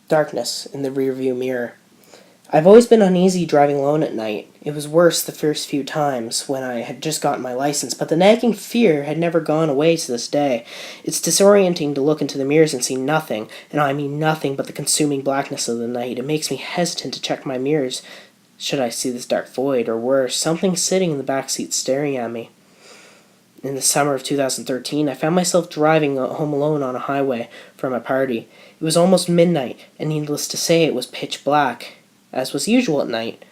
Darkness in the rearview mirror. I've always been uneasy driving alone at night. It was worse the first few times when I had just gotten my license, but the nagging fear had never gone away to this day. It's disorienting to look into the mirrors and see nothing, and I mean nothing but the consuming blackness of the night. It makes me hesitant to check my mirrors. Should I see this dark void, or worse, something sitting in the back seat staring at me? In the summer of 2013, I found myself driving home alone on a highway from a party. It was almost midnight, and needless to say, it was pitch black. As was usual at night,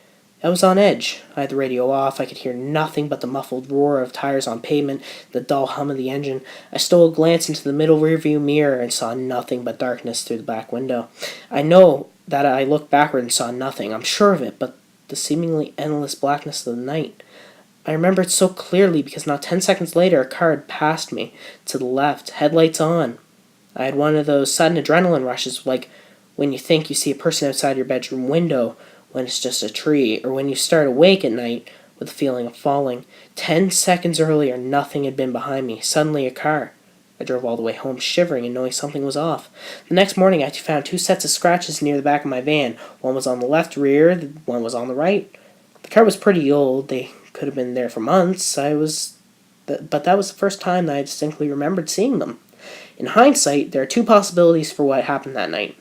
I was on edge. I had the radio off. I could hear nothing but the muffled roar of tires on pavement, the dull hum of the engine. I stole a glance into the middle rearview mirror and saw nothing but darkness through the back window. I know that I looked backward and saw nothing. I'm sure of it, but the seemingly endless blackness of the night. I remember it so clearly because not 10 seconds later a car had passed me to the left, headlights on. I had one of those sudden adrenaline rushes, like when you think you see a person outside your bedroom window when it's just a tree, or when you start awake at night with a feeling of falling. 10 seconds earlier, nothing had been behind me. Suddenly, a car. I drove all the way home shivering and knowing something was off. The next morning, I found 2 sets of scratches near the back of my van. One was on the left rear, one was on the right. The car was pretty old. They could have been there for months. But that was the first time that I distinctly remembered seeing them. In hindsight, there are 2 possibilities for what happened that night.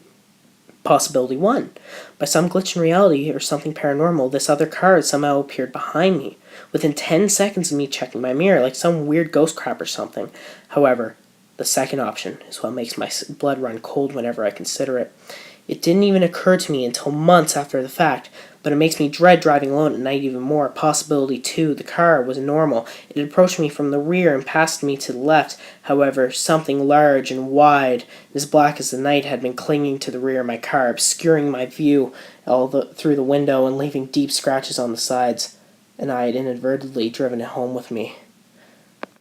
Possibility 1. By some glitch in reality or something paranormal, this other car had somehow appeared behind me, within 10 seconds of me checking my mirror, like some weird ghost crap or something. However, the second option is what makes my blood run cold whenever I consider it. It didn't even occur to me until months after the fact, but it makes me dread driving alone at night even more. Possibility 2, the car was normal. It had approached me from the rear and passed me to the left. However, something large and wide, as black as the night, had been clinging to the rear of my car, obscuring my view through the window and leaving deep scratches on the sides, and I had inadvertently driven it home with me.